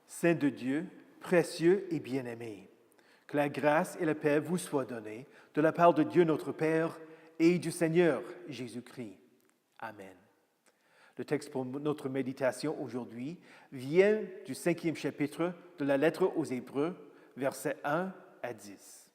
Saint de Dieu, précieux et bien-aimé, que la grâce et la paix vous soient données de la part de Dieu notre Père et du Seigneur Jésus-Christ. Amen. Le texte pour notre méditation aujourd'hui vient du 5e chapitre de la lettre aux Hébreux, versets 1 à 10.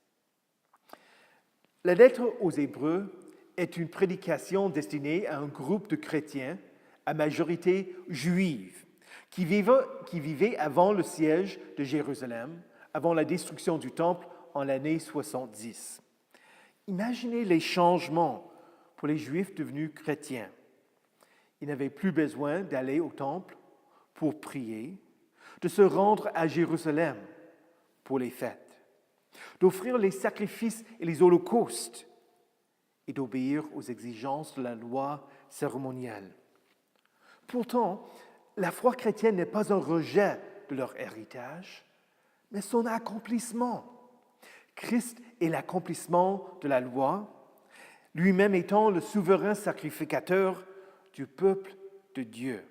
La lettre aux Hébreux est une prédication destinée à un groupe de chrétiens à majorité juive qui vivaient avant le siège de Jérusalem, avant la destruction du temple en l'année 70. Imaginez les changements pour les Juifs devenus chrétiens. Ils n'avaient plus besoin d'aller au temple pour prier, de se rendre à Jérusalem pour les fêtes, d'offrir les sacrifices et les holocaustes et d'obéir aux exigences de la loi cérémonielle. Pourtant, la foi chrétienne n'est pas un rejet de leur héritage, mais son accomplissement. Christ est l'accomplissement de la loi, lui-même étant le souverain sacrificateur du peuple de Dieu.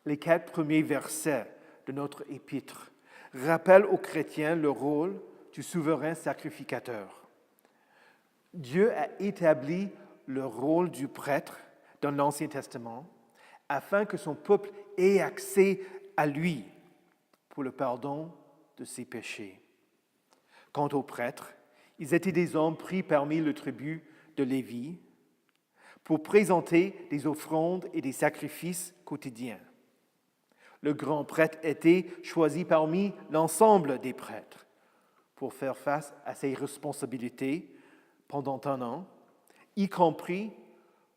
Les 4 premiers versets de notre épître rappellent aux chrétiens le rôle du souverain sacrificateur. Dieu a établi le rôle du prêtre dans l'Ancien Testament afin que son peuple ait accès à lui pour le pardon de ses péchés. Quant aux prêtres, ils étaient des hommes pris parmi le tribut de Lévi pour présenter des offrandes et des sacrifices quotidiens. Le grand prêtre était choisi parmi l'ensemble des prêtres pour faire face à ses responsabilités pendant un an, y compris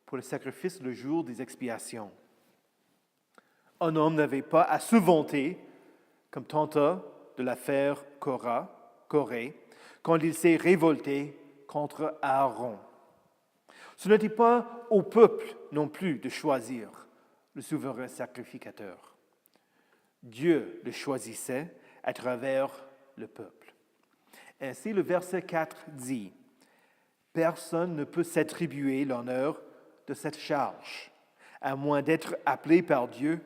pour le sacrifice le jour des expiations. Un homme n'avait pas à se vanter, comme tenta de l'affaire Corée, quand il s'est révolté contre Aaron. Ce n'était pas au peuple non plus de choisir le souverain sacrificateur. Dieu le choisissait à travers le peuple. Ainsi, le verset 4 dit « Personne ne peut s'attribuer l'honneur de cette charge, à moins d'être appelé par Dieu,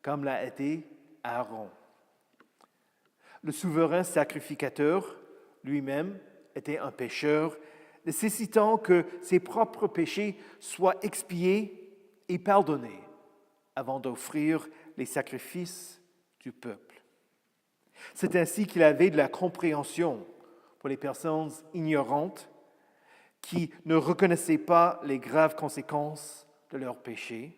comme l'a été Aaron. » Le souverain sacrificateur lui-même était un pécheur, nécessitant que ses propres péchés soient expiés et pardonnés avant d'offrir les sacrifices du peuple. C'est ainsi qu'il avait de la compréhension pour les personnes ignorantes qui ne reconnaissaient pas les graves conséquences de leurs péchés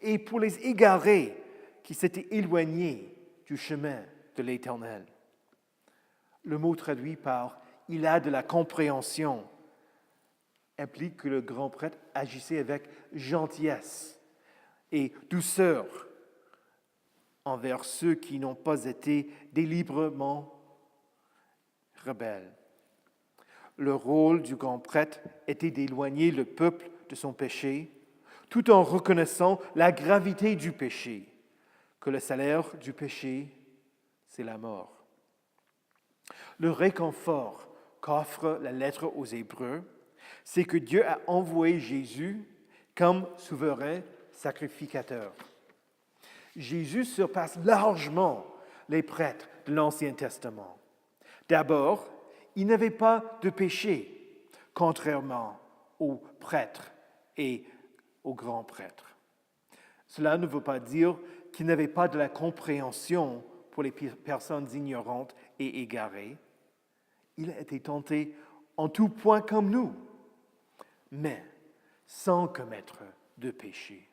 et pour les égarés qui s'étaient éloignés du chemin de l'Éternel. Le mot traduit par « il a de la compréhension » implique que le grand prêtre agissait avec gentillesse et douceur envers ceux qui n'ont pas été délibérément rebelles. Le rôle du grand prêtre était d'éloigner le peuple de son péché, tout en reconnaissant la gravité du péché, que le salaire du péché, c'est la mort. Le réconfort qu'offre la lettre aux Hébreux, c'est que Dieu a envoyé Jésus comme souverain sacrificateur. Jésus surpasse largement les prêtres de l'Ancien Testament. D'abord, il n'avait pas de péché, contrairement aux prêtres et aux grands prêtres. Cela ne veut pas dire qu'il n'avait pas de la compréhension pour les personnes ignorantes et égarées. Il a été tenté en tout point comme nous, mais sans commettre de péché.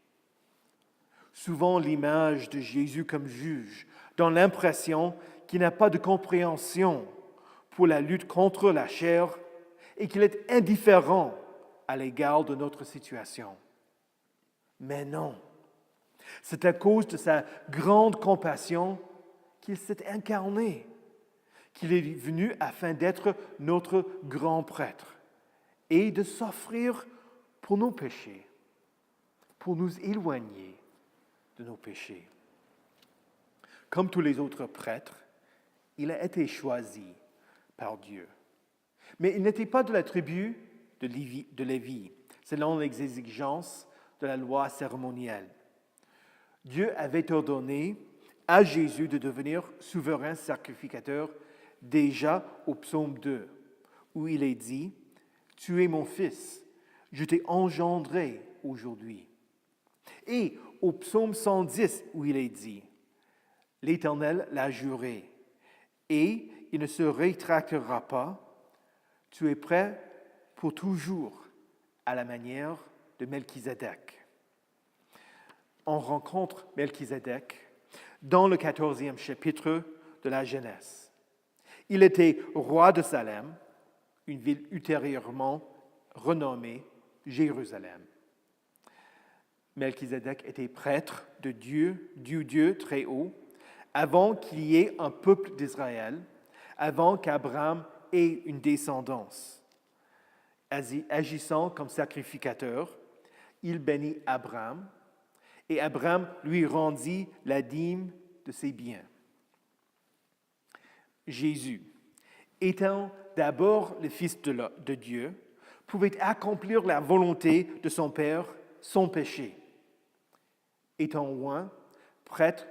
Souvent, l'image de Jésus comme juge donne l'impression qu'il n'a pas de compréhension pour la lutte contre la chair et qu'il est indifférent à l'égard de notre situation. Mais non, c'est à cause de sa grande compassion qu'il s'est incarné, qu'il est venu afin d'être notre grand prêtre et de s'offrir pour nos péchés, pour nous éloigner de nos péchés. Comme tous les autres prêtres, il a été choisi par Dieu. Mais il n'était pas de la tribu de Lévi, selon les exigences de la loi cérémonielle. Dieu avait ordonné à Jésus de devenir souverain sacrificateur déjà au psaume 2, où il est dit « Tu es mon fils, je t'ai engendré aujourd'hui ». Et au psaume 110, où il est dit « L'Éternel l'a juré, et il ne se rétractera pas, tu es prêt pour toujours, à la manière de Melchisédek ». On rencontre Melchisédek dans le 14e chapitre de la Genèse. Il était roi de Salem, une ville ultérieurement renommée Jérusalem. Melchisédek était prêtre de Dieu, du Dieu très haut, avant qu'il y ait un peuple d'Israël, avant qu'Abraham ait une descendance. Agissant comme sacrificateur, il bénit Abraham, et Abraham lui rendit la dîme de ses biens. Jésus, étant d'abord le Fils de Dieu, pouvait accomplir la volonté de son Père sans péché. Étant loin, prêtre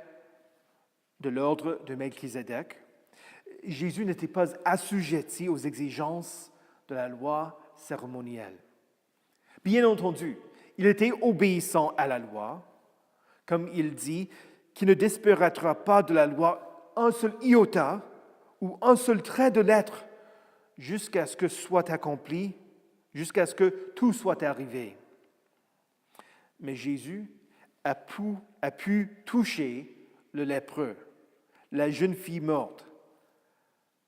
de l'ordre de Melchisédek, Jésus n'était pas assujetti aux exigences de la loi cérémonielle. Bien entendu, il était obéissant à la loi, comme il dit qu'il ne disparaîtra pas de la loi un seul iota ou un seul trait de lettre jusqu'à ce que soit accompli, jusqu'à ce que tout soit arrivé. Mais Jésus a pu toucher le lépreux, la jeune fille morte,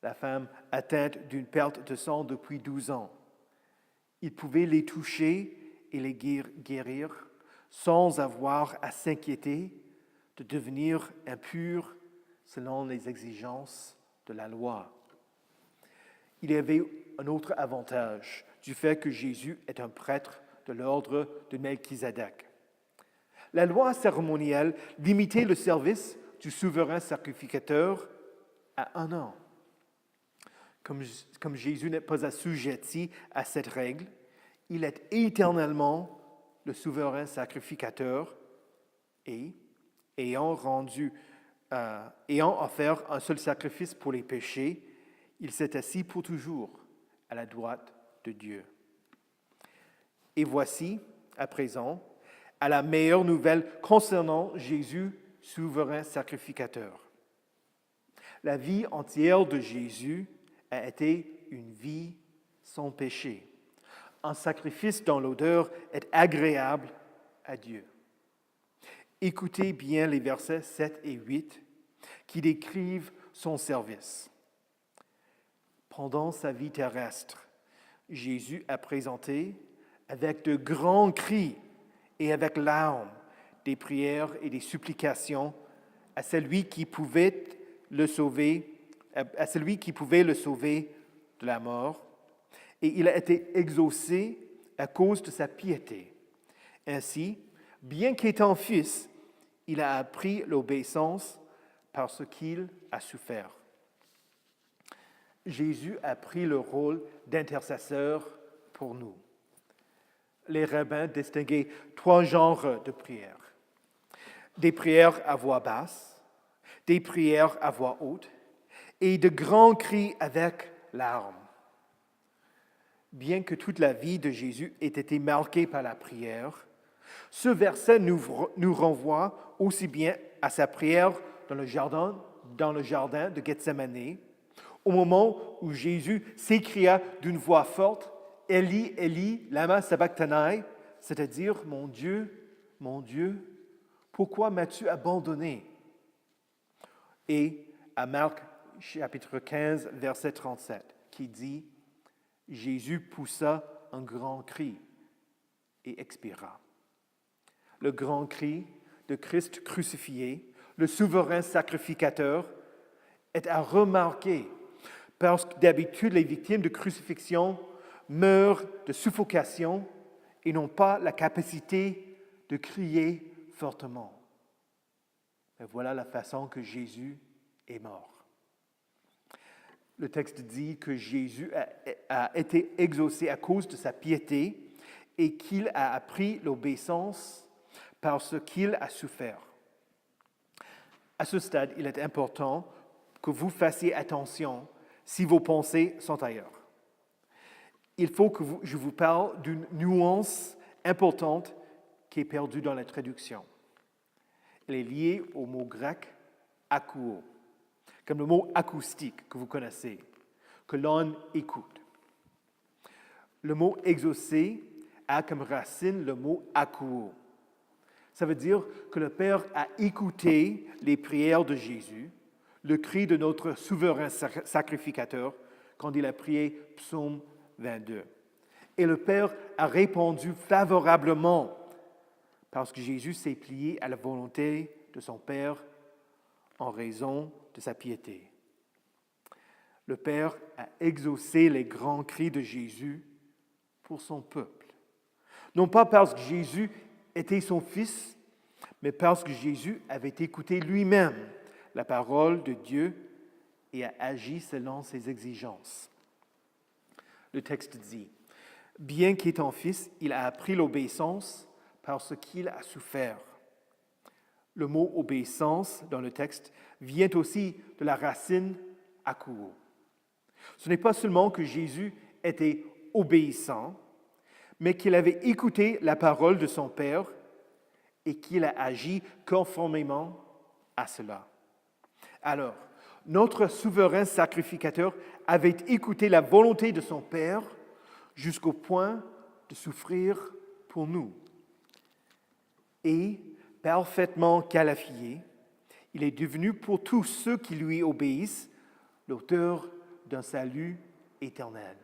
la femme atteinte d'une perte de sang depuis 12 ans. Il pouvait les toucher et les guérir sans avoir à s'inquiéter de devenir impurs selon les exigences de la loi. Il y avait un autre avantage du fait que Jésus est un prêtre de l'ordre de Melchisédek. La loi cérémonielle limitait le service du souverain sacrificateur à 1 an. Comme Jésus n'est pas assujetti à cette règle, il est éternellement le souverain sacrificateur et, ayant offert un seul sacrifice pour les péchés, il s'est assis pour toujours à la droite de Dieu. Et voici, à présent, à la meilleure nouvelle concernant Jésus, souverain sacrificateur. La vie entière de Jésus a été une vie sans péché. Un sacrifice dont l'odeur est agréable à Dieu. Écoutez bien les versets 7 et 8 qui décrivent son service. Pendant sa vie terrestre, Jésus a présenté avec de grands cris et avec larmes des prières et des supplications à celui qui pouvait le sauver de la mort, et il a été exaucé à cause de sa piété. Ainsi, bien qu'étant fils, il a appris l'obéissance parce qu'il a souffert. Jésus a pris le rôle d'intercesseur pour nous. Les rabbins distinguaient 3 genres de prières. Des prières à voix basse, des prières à voix haute et de grands cris avec larmes. Bien que toute la vie de Jésus ait été marquée par la prière, ce verset nous renvoie aussi bien à sa prière dans le jardin de Gethsémani, au moment où Jésus s'écria d'une voix forte, « Eli, Eli, lama sabachthani », c'est-à-dire « Mon Dieu, pourquoi m'as-tu abandonné ?» Et à Marc chapitre 15, verset 37, qui dit « Jésus poussa un grand cri et expira ». Le grand cri de Christ crucifié, le souverain sacrificateur, est à remarquer parce que d'habitude, les victimes de crucifixion meurent de suffocation et n'ont pas la capacité de crier fortement. Mais voilà la façon que Jésus est mort. Le texte dit que Jésus a été exaucé à cause de sa piété et qu'il a appris l'obéissance parce qu'il a souffert. À ce stade, il est important que vous fassiez attention si vos pensées sont ailleurs. Il faut que je vous parle d'une nuance importante qui est perdue dans la traduction. Elle est liée au mot grec akouo, comme le mot acoustique que vous connaissez, que l'on écoute. Le mot exaucer a comme racine le mot akouo. Ça veut dire que le Père a écouté les prières de Jésus, le cri de notre souverain sacrificateur quand il a prié Psaume 22. Et le Père a répondu favorablement parce que Jésus s'est plié à la volonté de son Père en raison de sa piété. Le Père a exaucé les grands cris de Jésus pour son peuple. Non pas parce que Jésus était son Fils, mais parce que Jésus avait écouté lui-même la parole de Dieu et a agi selon ses exigences. Le texte dit, « Bien qu'étant Fils, il a appris l'obéissance parce qu'il a souffert. » Le mot « obéissance » dans le texte vient aussi de la racine « akouo ». Ce n'est pas seulement que Jésus était obéissant, mais qu'il avait écouté la parole de son Père et qu'il a agi conformément à cela. Alors, notre souverain sacrificateur avait écouté la volonté de son Père jusqu'au point de souffrir pour nous. Et, parfaitement qualifié, il est devenu pour tous ceux qui lui obéissent l'auteur d'un salut éternel.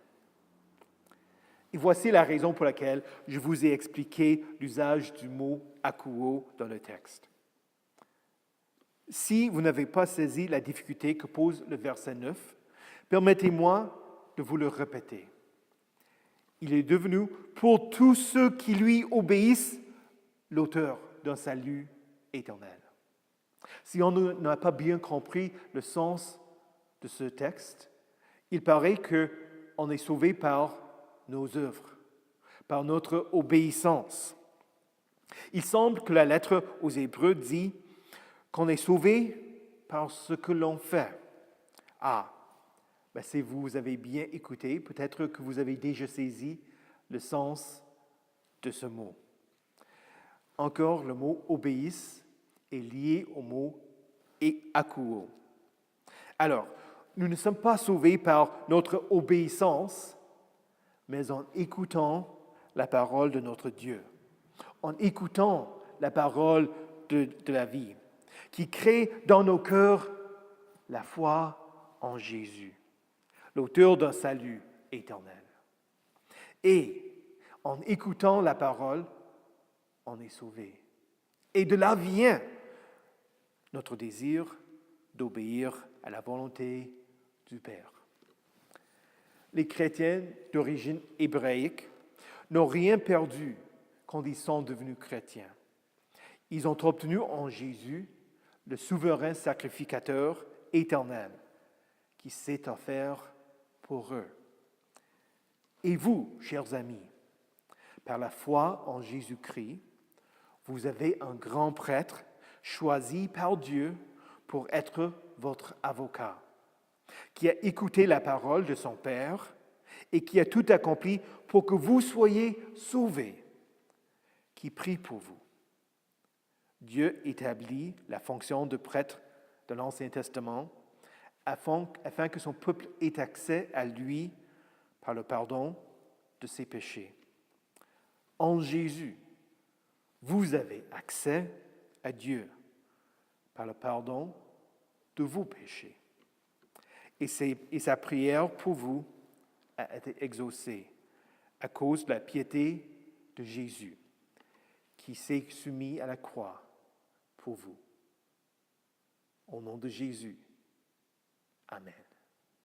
Et voici la raison pour laquelle je vous ai expliqué l'usage du mot « akouo » dans le texte. Si vous n'avez pas saisi la difficulté que pose le verset 9, permettez-moi de vous le répéter. Il est devenu, pour tous ceux qui lui obéissent, l'auteur d'un salut éternel. Si on n'a pas bien compris le sens de ce texte, il paraît qu'on est sauvé par nos œuvres, par notre obéissance. Il semble que la lettre aux Hébreux dit qu'on est sauvé par ce que l'on fait. Si vous avez bien écouté, peut-être que vous avez déjà saisi le sens de ce mot. Encore, le mot « obéisse » est lié au mot « akouo ». Alors, nous ne sommes pas sauvés par notre obéissance, mais en écoutant la parole de notre Dieu, en écoutant la parole de la vie, qui crée dans nos cœurs la foi en Jésus, l'auteur d'un salut éternel. Et en écoutant la parole, on est sauvé. Et de là vient notre désir d'obéir à la volonté du Père. Les chrétiens d'origine hébraïque n'ont rien perdu quand ils sont devenus chrétiens. Ils ont obtenu en Jésus le souverain sacrificateur éternel qui s'est offert pour eux. Et vous, chers amis, par la foi en Jésus-Christ, vous avez un grand prêtre choisi par Dieu pour être votre avocat, qui a écouté la parole de son Père et qui a tout accompli pour que vous soyez sauvés, qui prie pour vous. Dieu établit la fonction de prêtre de l'Ancien Testament afin que son peuple ait accès à lui par le pardon de ses péchés. En Jésus, vous avez accès à Dieu par le pardon de vos péchés. Et sa prière pour vous a été exaucée à cause de la piété de Jésus, qui s'est soumis à la croix pour vous. Au nom de Jésus, Amen.